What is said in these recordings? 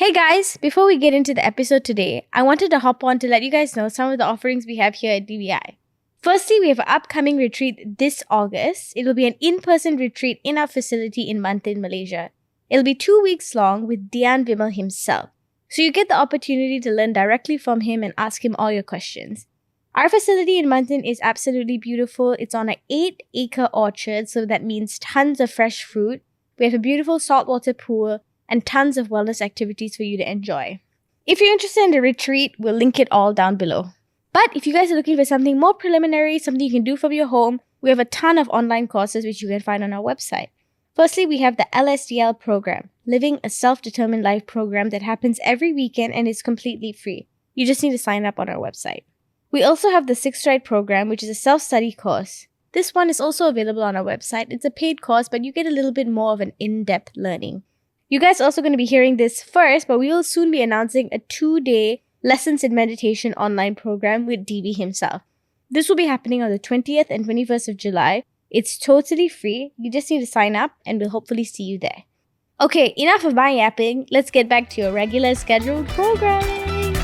Hey guys, before we get into the episode today, I wanted to hop on to let you guys know some of the offerings we have here at DVI. Firstly, we have an upcoming retreat this August. It will be an in-person retreat in our facility in Mantin, Malaysia. It'll be 2 weeks long with Dhyan Vimal himself. So you get the opportunity to learn directly from him and ask him all your questions. Our facility in Mantin is absolutely beautiful. It's on an 8-acre orchard, so that means tons of fresh fruit. We have a beautiful saltwater pool and tons of wellness activities for you to enjoy. If you're interested in the retreat, we'll link it all down below. But if you guys are looking for something more preliminary, something you can do from your home, we have a ton of online courses which you can find on our website. Firstly, we have the LSDL program, Living a Self-Determined Life program that happens every weekend and is completely free. You just need to sign up on our website. We also have the 6 Ride program, which is a self-study course. This one is also available on our website. It's a paid course, but you get a little bit more of an in-depth learning. You guys are also going to be hearing this first, but we will soon be announcing a 2-day Lessons in Meditation online program with DB himself. This will be happening on the 20th and 21st of July. It's totally free. You just need to sign up and we'll hopefully see you there. Okay, enough of my yapping. Let's get back to your regular scheduled programming.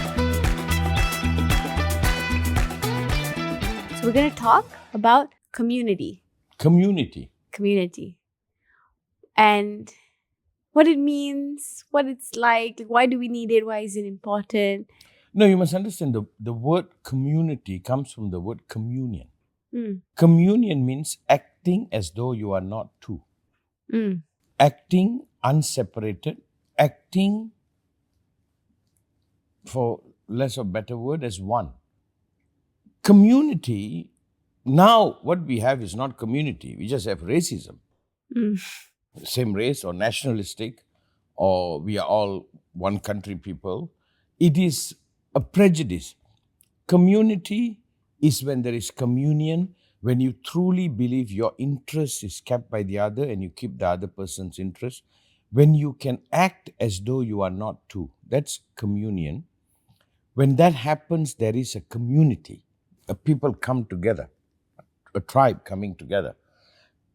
So we're going to talk about community. Community. And what it means, what it's like, why do we need it, why is it important? No, you must understand the word community comes from the word communion. Communion means acting as though you are not two. Acting unseparated, acting, for less of better word, as one. Community, now what we have is not community, we just have racism. Same race or nationalistic, or we are all one country people. It is a prejudice. Community is when there is communion, when you truly believe your interest is kept by the other and you keep the other person's interest, when you can act as though you are not two. That's communion. When that happens, there is a community. A people come together, a tribe coming together.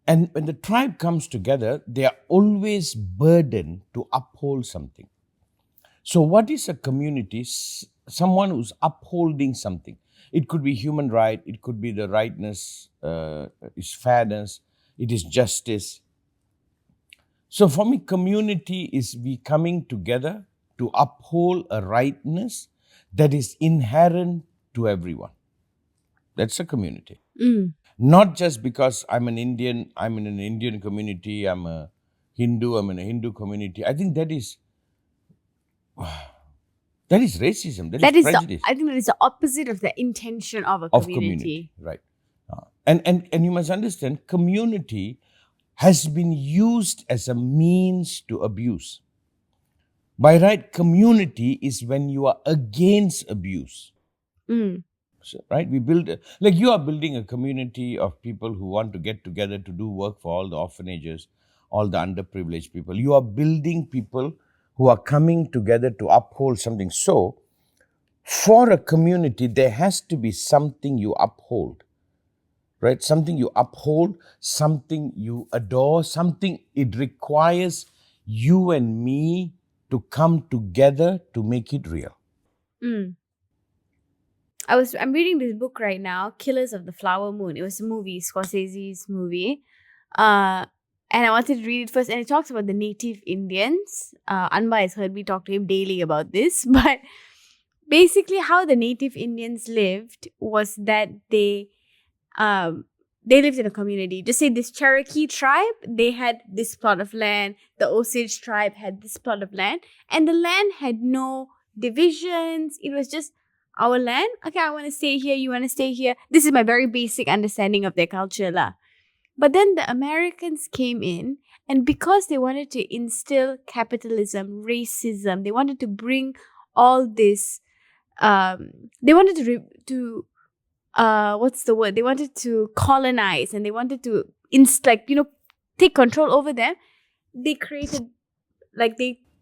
And when the tribe comes together, they are always burdened to uphold something. So what is a community? Someone who's upholding something. It could be human right, it could be the rightness, is fairness, it is justice. So for me, community is we coming together to uphold a rightness that is inherent to everyone. That's a community. Not just because I'm an Indian, I'm in an Indian community, I'm a Hindu, I'm in a Hindu community. I think that is racism, that is prejudice. I think that is the opposite of the intention of a community. Right. And you must understand, community has been used as a means to abuse. By right, community is when you are against abuse. So, right, we build, like you are building a community of people who want to get together to do work for all the orphanages, all the underprivileged people. You are building people who are coming together to uphold something. So, for a community, there has to be something you uphold, right? Something you uphold, something you adore, something it requires you and me to come together to make it real. I'm reading this book right now, Killers of the Flower Moon. It was a movie, Scorsese's movie. And I wanted to read it first. And it talks about the native Indians. Anba has heard me talk to him daily about this. But basically how the native Indians lived was that they lived in a community. Just say this Cherokee tribe, they had this plot of land. The Osage tribe had this plot of land. And the land had no divisions. It was just our land. Okay, I want to stay here. You want to stay here. This is my very basic understanding of their culture lah. But then the Americans came in, and because they wanted to instill capitalism, racism, they wanted to bring all this. They wanted to what's the word? They wanted to colonize, and they wanted to take control over them. They created,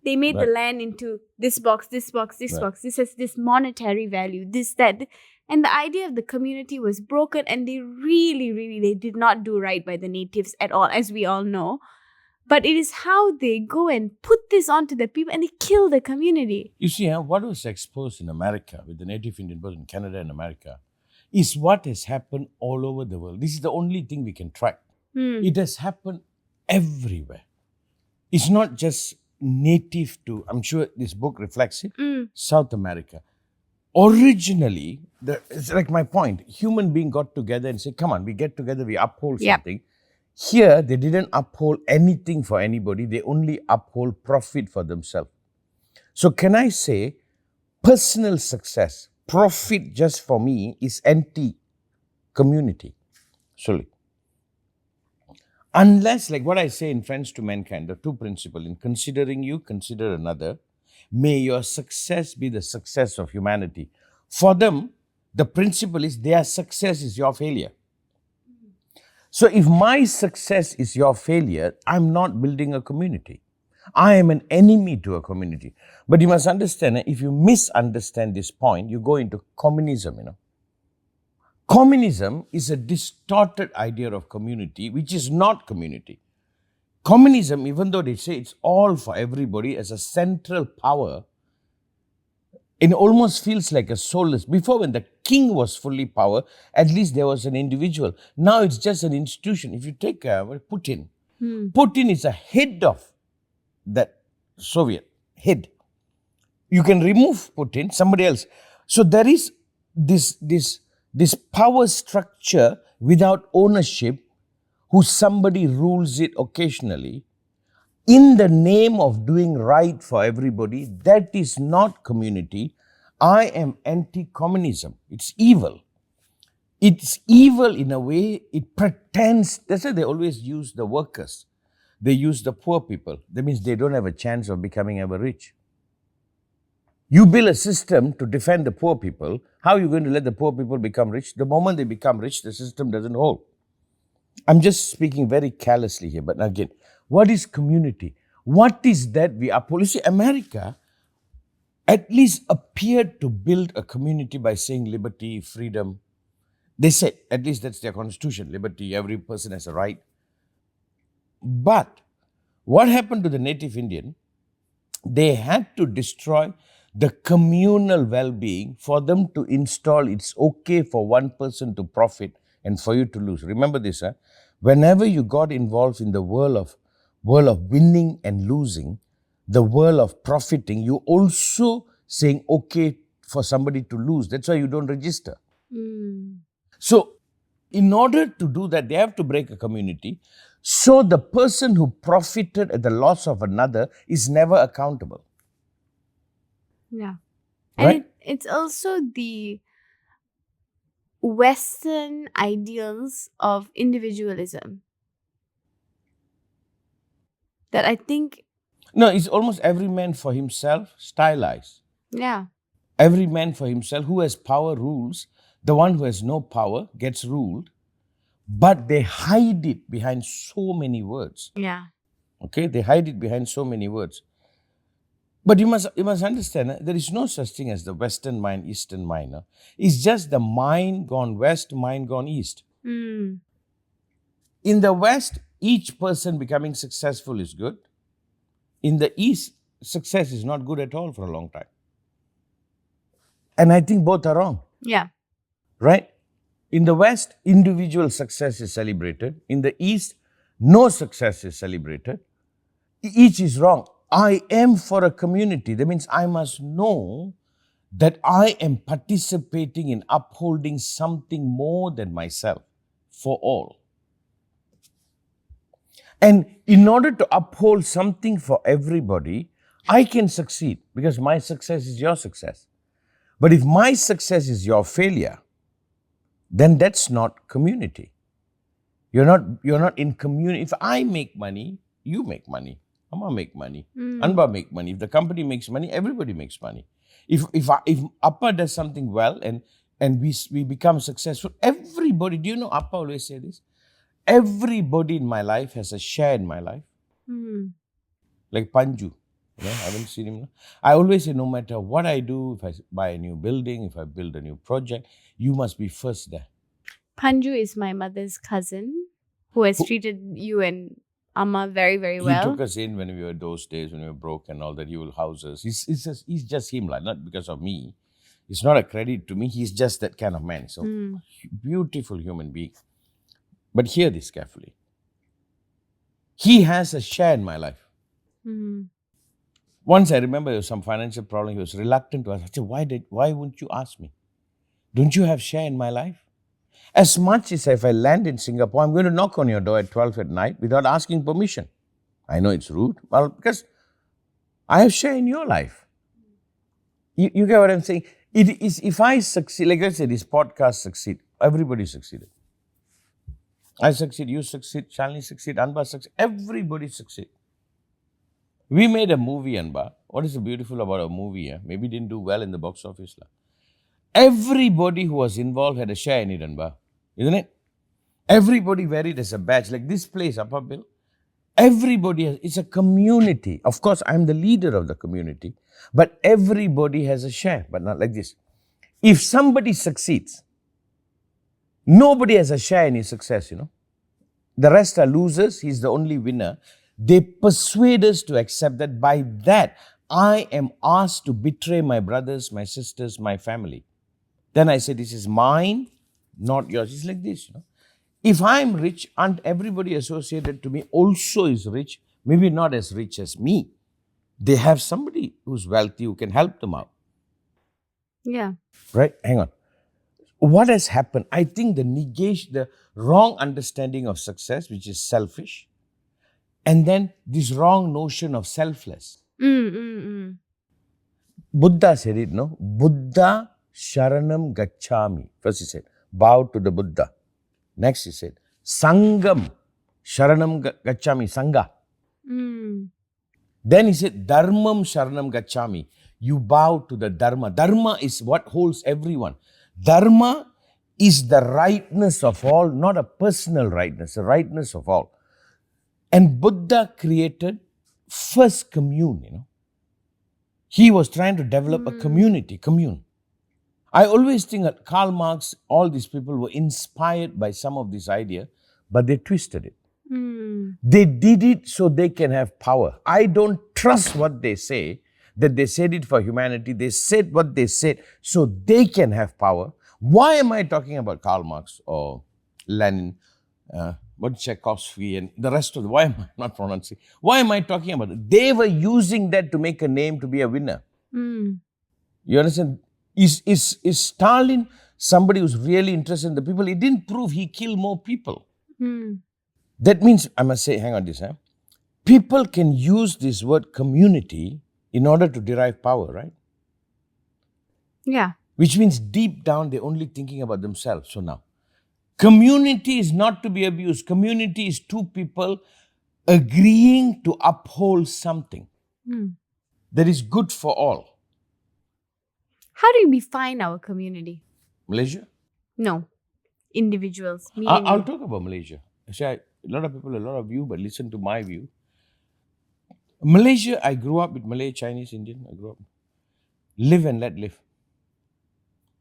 they made the land into this box, this box, this box. This has this monetary value, this, that. And the idea of the community was broken, and they really, really, they did not do right by the natives at all, as we all know. But it is how they go and put this onto the people and they kill the community. You see, what was exposed in America with the native Indian people in Canada and America is what has happened all over the world. This is the only thing we can track. It has happened everywhere. It's not just native to, I'm sure this book reflects it, South America. Originally, it's like my point, human being got together and said, come on, we get together, we uphold something. Here, they didn't uphold anything for anybody. They only uphold profit for themselves. So can I say, personal success, profit just for me is anti-community. Sorry. Unless, like what I say in Friends to Mankind, the two principles, in considering you, consider another. May your success be the success of humanity. For them, the principle is their success is your failure. So if my success is your failure, I'm not building a community. I am an enemy to a community. But you must understand, if you misunderstand this point, you go into communism, Communism is a distorted idea of community, which is not community. Communism, even though they say it's all for everybody as a central power, it almost feels like a soulless. Before, when the king was fully power, at least there was an individual. Now it's just an institution. If you take Putin, Putin is a head of that Soviet head. You can remove Putin, somebody else. So there is this power structure without ownership, who somebody rules it occasionally, in the name of doing right for everybody. That is not community. I am anti-communism. It's evil. It's evil in a way, it pretends. That's why they always use the workers. They use the poor people. That means they don't have a chance of becoming ever rich. You build a system to defend the poor people. How are you going to let the poor people become rich? The moment they become rich, the system doesn't hold. I'm just speaking very carelessly here, but again, what is community? What is that we uphold? You see, America at least appeared to build a community by saying liberty, freedom. They said, at least that's their constitution, liberty, every person has a right. But what happened to the native Indian? They had to destroy the communal well-being for them to install it's okay for one person to profit and for you to lose. Remember this, whenever you got involved in the world of winning and losing, the world of profiting, you also saying okay for somebody to lose. That's why you don't register. So in order to do that, they have to break a community. So the person who profited at the loss of another is never accountable. Yeah. Right? And it's also the Western ideals of individualism that I think... No, it's almost every man for himself, stylized. Yeah. Every man for himself. Who has power rules. The one who has no power gets ruled. But they hide it behind so many words. Yeah. Okay, they hide it behind so many words. But you must understand, there is no such thing as the Western mind, Eastern mind. It's just the mind gone West, mind gone East. In the West, each person becoming successful is good. In the East, success is not good at all for a long time. And I think both are wrong. Yeah. Right? In the West, individual success is celebrated. In the East, no success is celebrated. Each is wrong. I am for a community. That means I must know that I am participating in upholding something more than myself for all. And in order to uphold something for everybody, I can succeed because my success is your success. But if my success is your failure, then that's not community. You're not in community. If I make money, you make money. Amma make money. Anba make money. If the company makes money, everybody makes money. If Appa does something well and we become successful, everybody, do you know Appa always say this? Everybody in my life has a share in my life. Like Panju. I haven't seen him. I always say, no matter what I do, if I buy a new building, if I build a new project, you must be first there. Panju is my mother's cousin who has treated you and Amma very, very He well. took us in when we were those days, when we were broke and all that. He will house us. He's just him, like, not because of me. It's not a credit to me. He's just that kind of man. So, beautiful human being. But hear this carefully. He has a share in my life. Once I remember there was some financial problem. He was reluctant to ask. I said, why wouldn't you ask me? Don't you have share in my life? As much as if I land in Singapore, I'm going to knock on your door at 12 at night without asking permission. I know it's rude. Well, because I have share in your life. You get what I'm saying? It is, if I succeed, like I said, this podcast succeed, everybody succeeded. I succeed, you succeed, Shalini succeed, Anba succeed, everybody succeed. We made a movie, Anba. What is so beautiful about a movie? Maybe it didn't do well in the box office. Everybody who was involved had a share in it, Anba. Isn't it? Everybody wear it as a badge. Like this place, Upper Bill. Everybody has, it's a community. Of course, I'm the leader of the community, but everybody has a share, but not like this. If somebody succeeds, nobody has a share in his success, The rest are losers. He's the only winner. They persuade us to accept that by that, I am asked to betray my brothers, my sisters, my family. Then I say, this is mine, not yours. It's like this, If I'm rich and everybody associated to me also is rich, maybe not as rich as me, they have somebody who's wealthy who can help them out. Yeah. Right? Hang on. What has happened? I think the wrong understanding of success, which is selfish, and then this wrong notion of selfless. Buddha said it, no? Buddha Sharanam Gacchami. First he said, bow to the Buddha. Next he said, Sangam Sharanam Gacchami, Sangha. Then he said, Dharmam Sharanam Gacchami. You bow to the Dharma. Dharma is what holds everyone. Dharma is the rightness of all, not a personal rightness, the rightness of all. And Buddha created first commune, He was trying to develop a commune. I always think that Karl Marx, all these people were inspired by some of this idea, but they twisted it. They did it so they can have power. I don't trust what they say, that they said it for humanity. They said what they said so they can have power. Why am I talking about Karl Marx or Lenin, Tchaikovsky and the rest of why am I not pronouncing? Why am I talking about it? They were using that to make a name to be a winner. You understand? Is Stalin somebody who's really interested in the people? He didn't prove he killed more people. That means, I must say, hang on this, people can use this word community in order to derive power, right? Yeah. Which means deep down, they're only thinking about themselves. So now, community is not to be abused. Community is two people agreeing to uphold something that is good for all. How do you define our community? Malaysia? No. Individuals. I'll talk about Malaysia. A lot of people, a lot of you, but listen to my view. Malaysia, I grew up with Malay, Chinese, Indian. I grew up. Live and let live.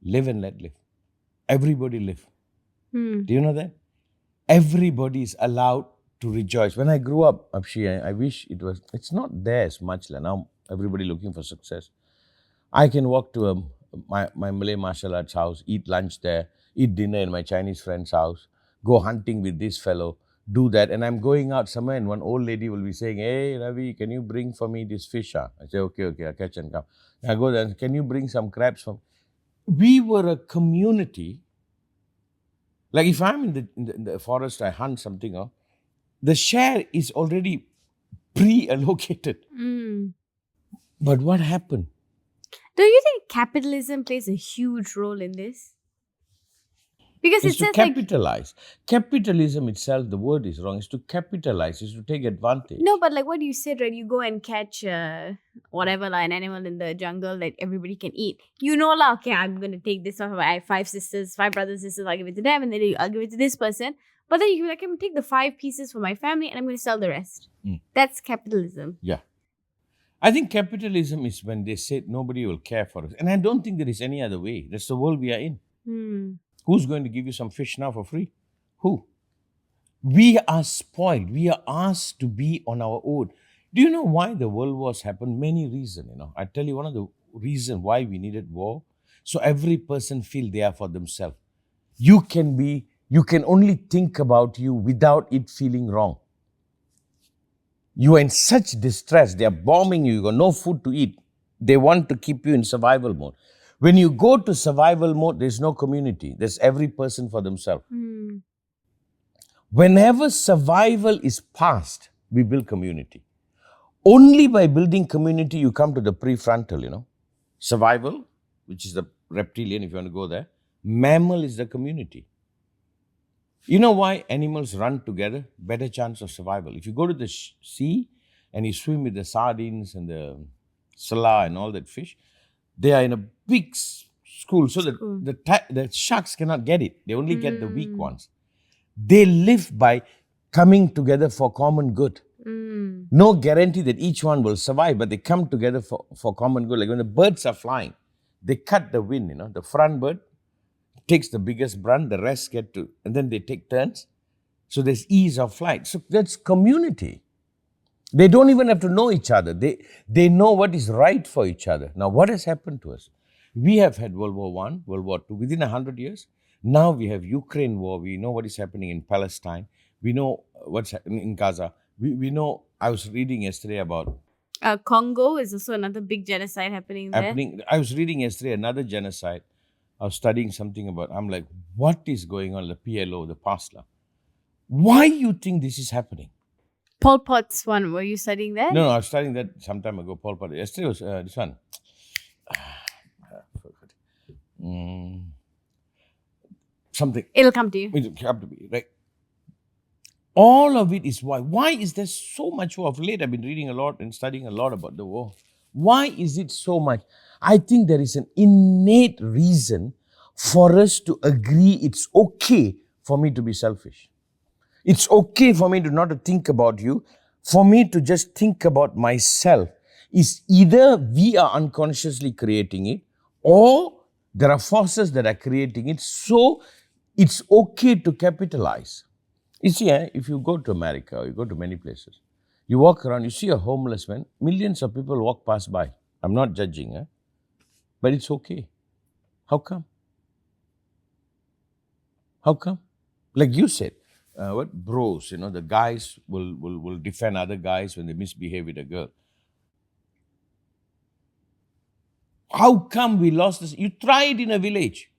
Live and let live. Everybody live. Do you know that? Everybody is allowed to rejoice. When I grew up, I wish it's not there as much now. Everybody looking for success. I can walk to my Malay martial arts house, eat lunch there, eat dinner in my Chinese friend's house, go hunting with this fellow, do that. And I'm going out somewhere and one old lady will be saying, hey, Ravi, can you bring for me this fish? I say, okay, I'll catch and come. I go there, can you bring some crabs for me? We were a community. Like if I'm in the forest, I hunt something, the share is already pre-allocated. But what happened? Do you think capitalism plays a huge role in this? Because it's to capitalize. Capitalism itself, the word is wrong. It's to capitalize. It's to take advantage. No, but like what you said, right? You go and catch whatever, an animal in the jungle that everybody can eat. Okay, I'm going to take this off. I have 5 brothers, sisters. I'll give it to them, and then I'll give it to this person. But then you can be like, I'm going to take the 5 pieces for my family, and I'm going to sell the rest. That's capitalism. Yeah. I think capitalism is when they say nobody will care for us. And I don't think there is any other way. That's the world we are in. Who's going to give you some fish now for free? Who? We are spoiled. We are asked to be on our own. Do you know why the world wars happened? Many reasons, I tell you one of the reasons why we needed war. So every person feel they are for themselves. You can only think about you without it feeling wrong. You are in such distress. They are bombing you. You got no food to eat. They want to keep you in survival mode. When you go to survival mode, there's no community. There's every person for themselves. Whenever survival is past, we build community. Only by building community, you come to the prefrontal, Survival, which is the reptilian, if you want to go there. Mammal is the community. You know why animals run together? Better chance of survival. If you go to the sea and you swim with the sardines and the sala and all that fish, they are in a big school. So the sharks cannot get it. They only get the weak ones. They live by coming together for common good. No guarantee that each one will survive, but they come together for common good. Like when the birds are flying, they cut the wind, the front bird takes the biggest brunt, the rest get to, and then they take turns. So there's ease of flight. So that's community. They don't even have to know each other. They know what is right for each other. Now, what has happened to us? We have had World War I, World War II, within 100 years. Now we have Ukraine war. We know what is happening in Palestine. We know what's happening in Gaza. We know, I was reading yesterday about... Congo is also another big genocide happening there. I was reading yesterday another genocide. I was studying something about, I'm like, what is going on? The PLO, the PASLA. Why you think this is happening? Pol Pot's one, were you studying that? No, I was studying that some time ago, Pol Pot. Yesterday was this one. Something. It'll come to you. It'll come to me, right? All of it is why. Why is there so much war? Of late, I've been reading a lot and studying a lot about the war. Why is it so much? I think there is an innate reason for us to agree it's okay for me to be selfish. It's okay for me to not to think about you, for me to just think about myself. Is either we are unconsciously creating it, or there are forces that are creating it, so it's okay to capitalize. You see, if you go to America, or you go to many places, you walk around, you see a homeless man, millions of people walk past by. I'm not judging, but it's okay. How come? How come? Like you said, what bros, the guys will defend other guys when they misbehave with a girl. How come we lost this? You try it in a village.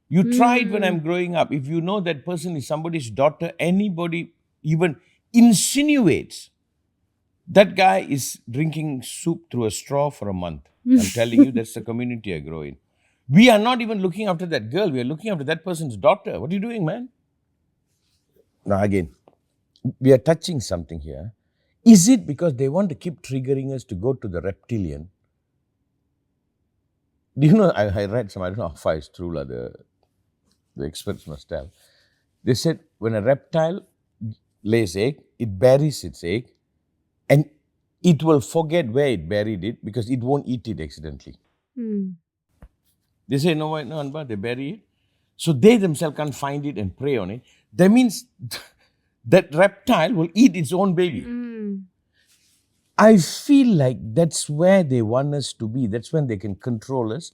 You try it when I'm growing up. If you know that person is somebody's daughter, anybody even insinuates that guy is drinking soup through a straw for a month. I'm telling you, that's the community I grow in. We are not even looking after that girl. We are looking after that person's daughter. What are you doing, man? Now, again, we are touching something here. Is it because they want to keep triggering us to go to the reptilian? Do you know, I read some, I don't know how far it's true, the experts must tell. They said when a reptile lays egg, it buries its egg, and it will forget where it buried it because it won't eat it accidentally. They say, no, Anba, they bury it. So they themselves can't find it and prey on it. That means that reptile will eat its own baby. I feel like that's where they want us to be. That's when they can control us.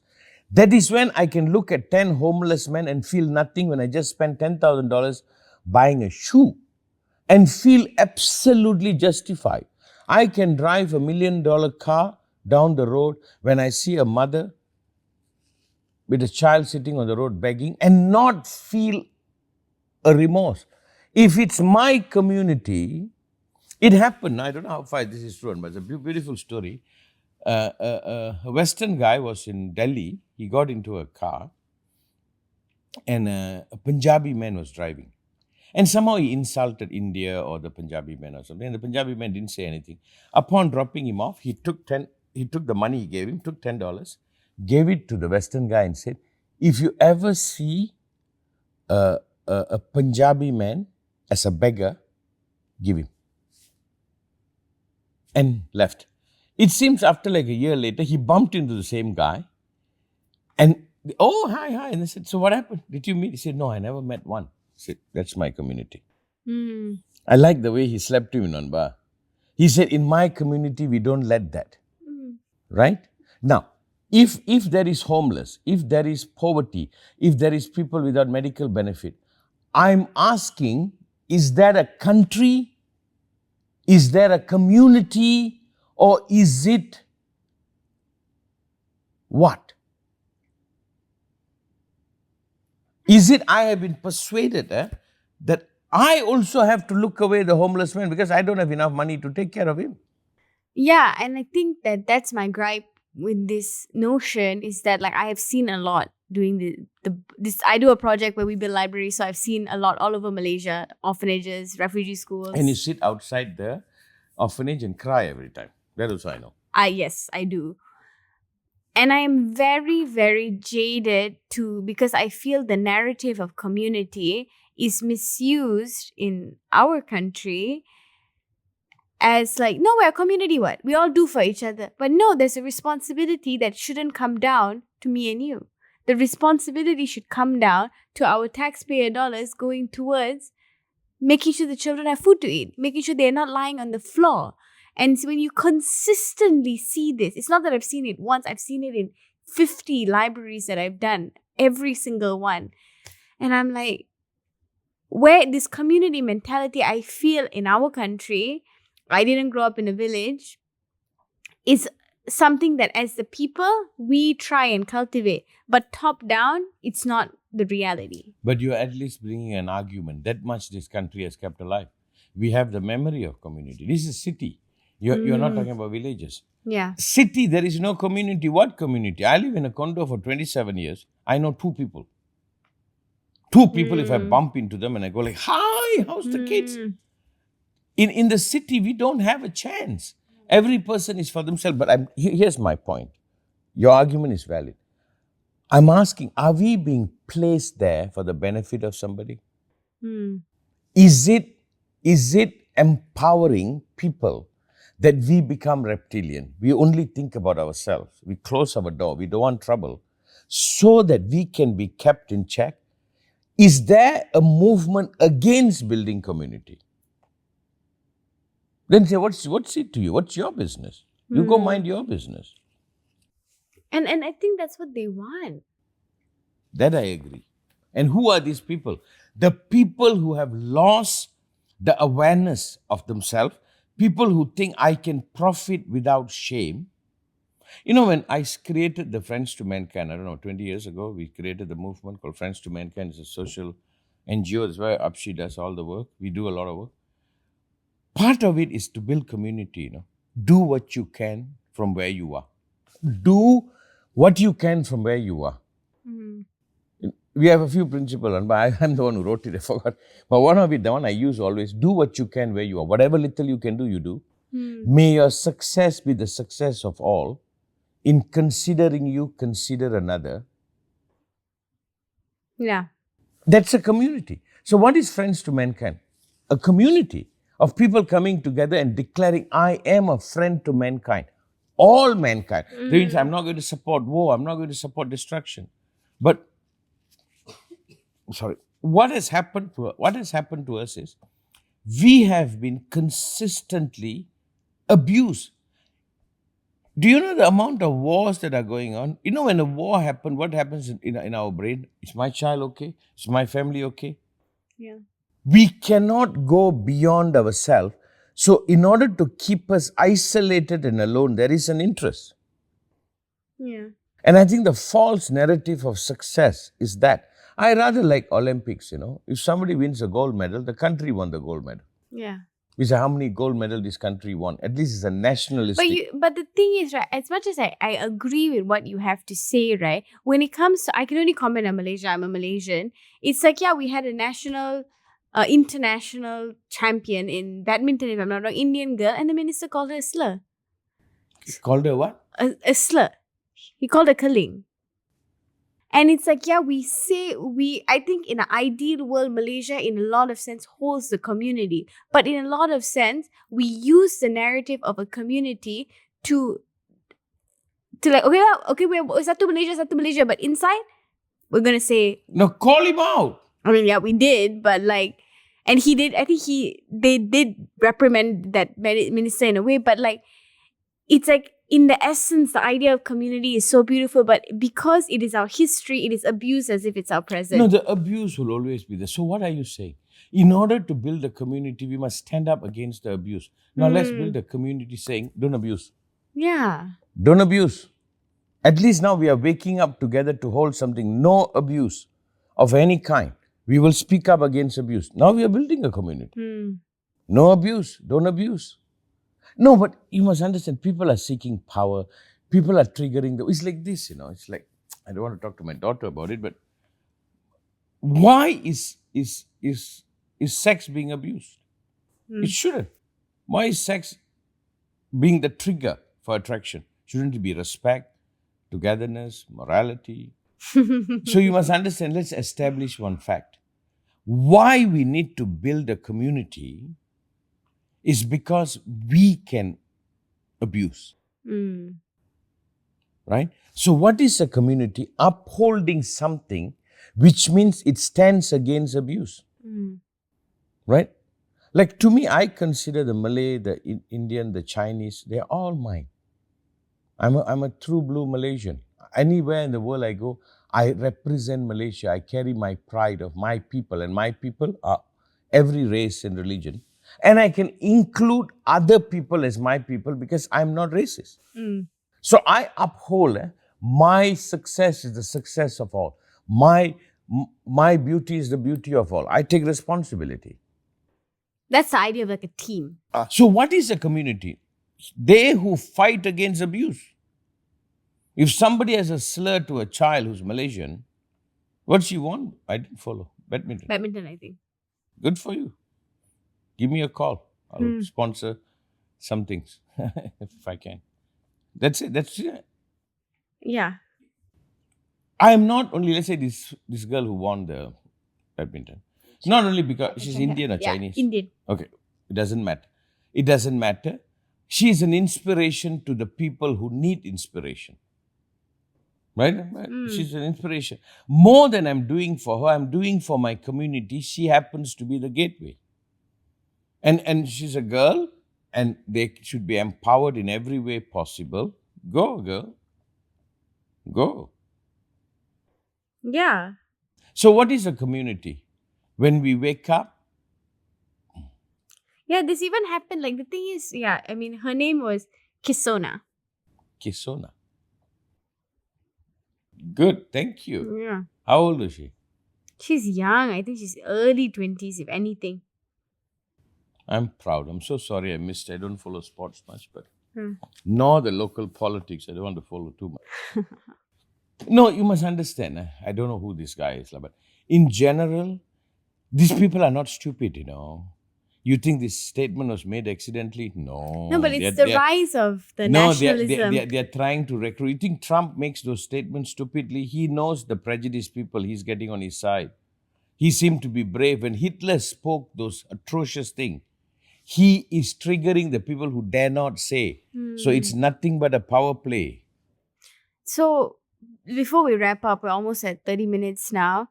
That is when I can look at 10 homeless men and feel nothing when I just spent $10,000 buying a shoe and feel absolutely justified. I can drive $1 million car down the road when I see a mother with a child sitting on the road begging and not feel a remorse. If it's my community, it happened. I don't know how far this is true, but it's a beautiful story. A Western guy was in Delhi. He got into a car and a Punjabi man was driving. And somehow he insulted India or the Punjabi man or something. And the Punjabi man didn't say anything. Upon dropping him off, he took the money he gave him, took $10, gave it to the Western guy and said, if you ever see a Punjabi man as a beggar, give him. And left. It seems after like a year later, he bumped into the same guy. And, oh, hi. And they said, so what happened? Did you meet? He said, no, I never met one. I said, that's my community. I like the way he slapped him in Anba. He said, in my community, we don't let that. Right? Now, if there is homeless, if there is poverty, if there is people without medical benefit, I'm asking, is that a country? Is there a community? Or is it what? Is it I have been persuaded that I also have to look away the homeless man because I don't have enough money to take care of him? Yeah, and I think that's my gripe with this notion is that like I have seen a lot doing this. I do a project where we build libraries, so I've seen a lot all over Malaysia, orphanages, refugee schools. And you sit outside the orphanage and cry every time. That also I know. Yes, I do. And I am very, very jaded too because I feel the narrative of community is misused in our country as like, no, we're a community, what? We all do for each other. But no, there's a responsibility that shouldn't come down to me and you. The responsibility should come down to our taxpayer dollars going towards making sure the children have food to eat, making sure they're not lying on the floor. And so when you consistently see this, it's not that I've seen it once, I've seen it in 50 libraries that I've done, every single one. And I'm like, where this community mentality I feel in our country, I didn't grow up in a village, is something that as the people, we try and cultivate. But top down, it's not the reality. But you're at least bringing an argument. That much this country has kept alive. We have the memory of community. This is city. You're not talking about villages. Yeah. City, there is no community. What community? I live in a condo for 27 years. I know two people. Two people, if I bump into them and I go like, hi, how's the kids? In the city, we don't have a chance. Every person is for themselves. But here's my point. Your argument is valid. I'm asking, are we being placed there for the benefit of somebody? Is it empowering people that we become reptilian? We only think about ourselves. We close our door. We don't want trouble so that we can be kept in check. Is there a movement against building community? Then say, what's it to you? What's your business? You go mind your business. And I think that's what they want. That I agree. And who are these people? The people who have lost the awareness of themselves, people who think I can profit without shame. You know, when I created the Friends to Mankind, I don't know, 20 years ago, we created the movement called Friends to Mankind. It's a social NGO. That's why Apshi does all the work. We do a lot of work. Part of it is to build community, you know. Do what you can from where you are. Do what you can from where you are. We have a few principles, but I'm the one who wrote it, I forgot. But one of it, the one I use always, do what you can where you are. Whatever little you can do, you do. May your success be the success of all. In considering you, consider another. Yeah. That's a community. So what is Friends to Mankind? A community of people coming together and declaring, I am a friend to mankind. All mankind. That means I'm not going to support war. I'm not going to support destruction. But what has happened to us is we have been consistently abused. Do you know the amount of wars that are going on? You know, when a war happens, what happens in our brain? Is my child okay? Is my family okay? Yeah. We cannot go beyond ourselves. So in order to keep us isolated and alone, there is an interest. Yeah. And I think the false narrative of success is that. I rather like Olympics, you know. If somebody wins a gold medal, the country won the gold medal. Yeah. We say how many gold medals this country won. At least it's a nationalistic. But the thing is, right, as much as I agree with what you have to say, right, when it comes to, I can only comment on Malaysia, I'm a Malaysian. It's like, yeah, we had a national, international champion in badminton, if I'm not wrong, Indian girl, and the minister called her a slur. Called her what? A slur. He called her Kaling. And it's like, yeah, I think in an ideal world, Malaysia in a lot of sense holds the community. But in a lot of sense, we use the narrative of a community to like, we're satu Malaysia, but inside, we're going to say... No, call him out. I mean, yeah, we did, but like... And he did, I think they did reprimand that minister in a way, but like, it's like, in the essence, the idea of community is so beautiful, but because it is our history, it is abused as if it's our present. No, the abuse will always be there. So what are you saying? In order to build a community, we must stand up against the abuse. Now let's build a community saying, don't abuse. Yeah. Don't abuse. At least now we are waking up together to hold something. No abuse of any kind. We will speak up against abuse. Now we are building a community. No abuse. Don't abuse. No, but you must understand, people are seeking power. People are triggering. It's like this, It's like, I don't want to talk to my daughter about it, but why is sex being abused? It shouldn't. Why is sex being the trigger for attraction? Shouldn't it be respect, togetherness, morality? So you must understand, let's establish one fact. Why we need to build a community is because we can abuse. Right? So what is a community? Upholding something which means it stands against abuse. Right? Like, to me, I consider the Malay, the Indian, the Chinese, they're all mine. I'm a true blue Malaysian. Anywhere in the world I go, I represent Malaysia. I carry my pride of my people, and my people are every race and religion. And I can include other people as my people because I'm not racist. So I uphold my success is the success of all. My beauty is the beauty of all. I take responsibility. That's the idea of like a team. So what is a community? They who fight against abuse. If somebody has a slur to a child who's Malaysian, what she want? I didn't follow. Badminton. Badminton, I think. Good for you. Give me a call. I'll sponsor some things if I can. That's it. That's it. Yeah. I am not only, let's say this girl who won the badminton. It's not only because she's Indian or Chinese. Indian. Okay. It doesn't matter. It doesn't matter. She is an inspiration to the people who need inspiration. Right? She's an inspiration. More than I'm doing for her, I'm doing for my community. She happens to be the gateway. And she's a girl, and they should be empowered in every way possible. Go, girl. Go. Yeah. So what is a community? When we wake up, yeah, this even happened. Like, the thing is, I mean, her name was Kisona. Kisona. Good, thank you. Yeah. How old is she? She's young. I think she's early 20s, if anything. I'm proud. I'm so sorry I missed. I don't follow sports much, but nor the local politics. I don't want to follow too much. No, you must understand. I don't know who this guy is, but in general, these people are not stupid, You think this statement was made accidentally? No. No, but it's the rise of the nationalism. They're trying to recruit. You think Trump makes those statements stupidly? He knows the prejudiced people he's getting on his side. He seemed to be brave. When Hitler spoke those atrocious things, he is triggering the people who dare not say. So it's nothing but a power play. So before we wrap up, we're almost at 30 minutes now.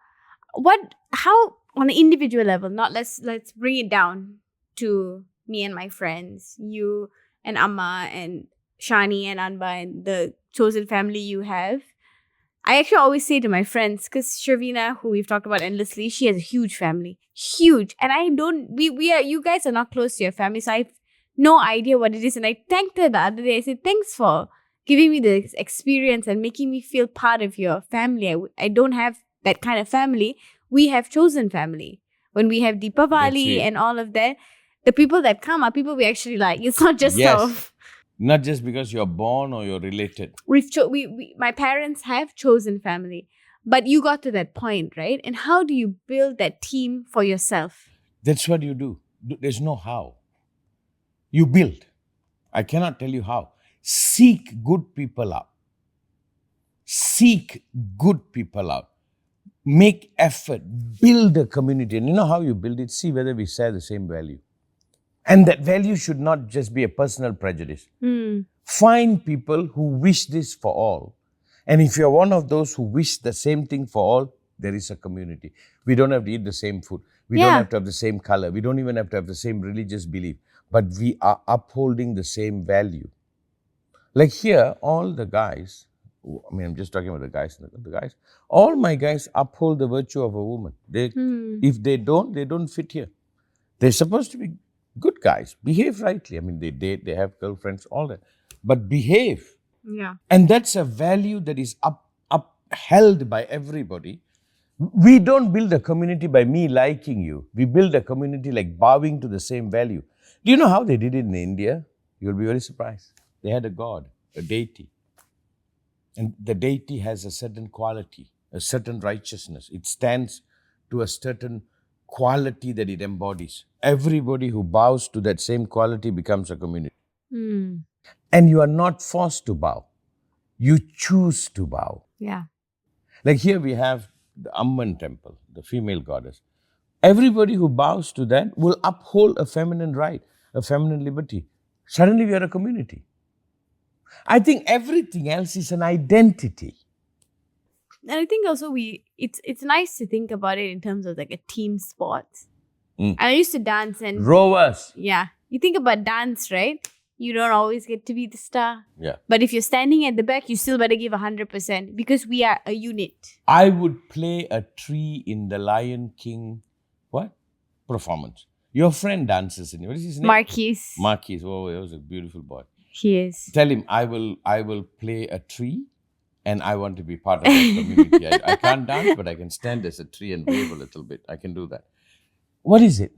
How on an individual level, not let's bring it down to me and my friends, you and Amma and Shani and Anba and the chosen family you have. I actually always say to my friends, because Shervina, who we've talked about endlessly, she has a huge family. Huge. And you guys are not close to your family, so I have no idea what it is. And I thanked her the other day. I said, thanks for giving me this experience and making me feel part of your family. I don't have that kind of family. We have chosen family. When we have Deepavali and all of that, the people that come are people we actually like. It's not just not just because you're born or you're related. My parents have chosen family, but you got to that point, right? And how do you build that team for yourself? That's what you do. There's no how. You build. I cannot tell you how. Seek good people out. Seek good people out. Make effort. Build a community. And you know how you build it? See whether we share the same value. And that value should not just be a personal prejudice. Find people who wish this for all. And if you're one of those who wish the same thing for all, there is a community. We don't have to eat the same food. We don't have to have the same color. We don't even have to have the same religious belief. But we are upholding the same value. Like here, all the guys, I mean, I'm just talking about the guys. All my guys uphold the virtue of a woman. If they don't fit here. They're supposed to be good guys. Behave rightly. I mean, they date, they have girlfriends, all that. But behave. Yeah. And that's a value that is upheld by everybody. We don't build a community by me liking you. We build a community like bowing to the same value. Do you know how they did it in India? You'll be very surprised. They had a god, a deity. And the deity has a certain quality, a certain righteousness. It stands to a certain quality that it embodies. Everybody who bows to that same quality becomes a community. And you are not forced to bow. You choose to bow. Yeah. Like here we have the Amman temple, the female goddess. Everybody who bows to that will uphold a feminine right, a feminine liberty. Suddenly we are a community. I think everything else is an identity. And I think also it's nice to think about it in terms of like a team sport. And I used to dance and Rowers. Yeah. You think about dance, right? You don't always get to be the star. Yeah. But if you're standing at the back, you still better give 100% because we are a unit. I would play a tree in the Lion King performance. Your friend dances in it. What is his name? Marquis. Oh, he was a beautiful boy. He is. Tell him I will play a tree and I want to be part of that community. I can't dance, but I can stand as a tree and wave a little bit. I can do that. What is it?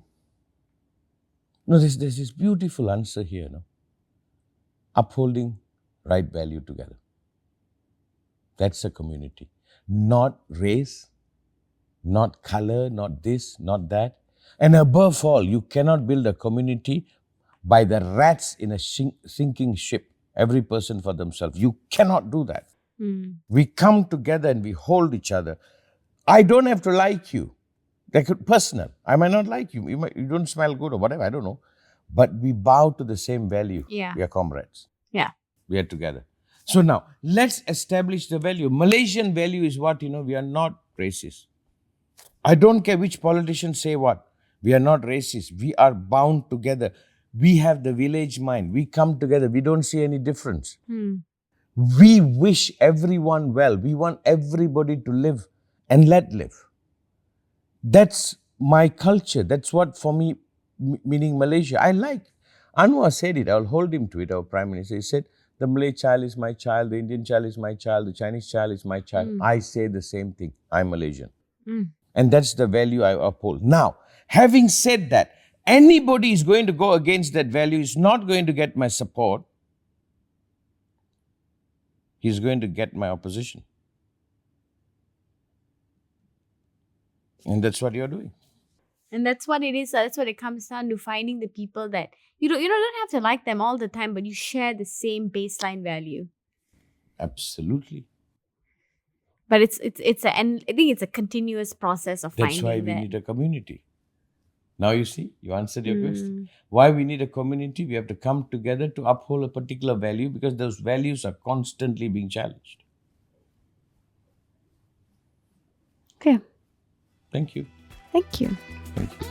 No, there's this beautiful answer here. No? Upholding right value together. That's a community. Not race, not color, not this, not that. And above all, you cannot build a community by the rats in a sinking ship, every person for themselves. You cannot do that. We come together and we hold each other. I don't have to like you. Like personal. I might not like you. You don't smell good or whatever. I don't know. But we bow to the same value. Yeah. We are comrades. Yeah. We are together. So now, let's establish the value. Malaysian value is what? We are not racist. I don't care which politicians say what. We are not racist. We are bound together. We have the village mind. We come together. We don't see any difference. We wish everyone well. We want everybody to live and let live. That's my culture. That's what for me, meaning Malaysia, I like. Anwar said it. I'll hold him to it, our Prime Minister. He said, the Malay child is my child, the Indian child is my child, the Chinese child is my child. I say the same thing. I'm Malaysian. And that's the value I uphold. Now, having said that, anybody is going to go against that value is not going to get my support. He's going to get my opposition. And that's what you're doing. And that's what it is. That's what it comes down to, finding the people that you don't have to like them all the time, but you share the same baseline value. Absolutely. But I think it's a continuous process of finding that. That's why we need a community. Now you see, you answered your question. Why we need a community? We have to come together to uphold a particular value because those values are constantly being challenged. Okay. Thank you. Thank you. Thank you.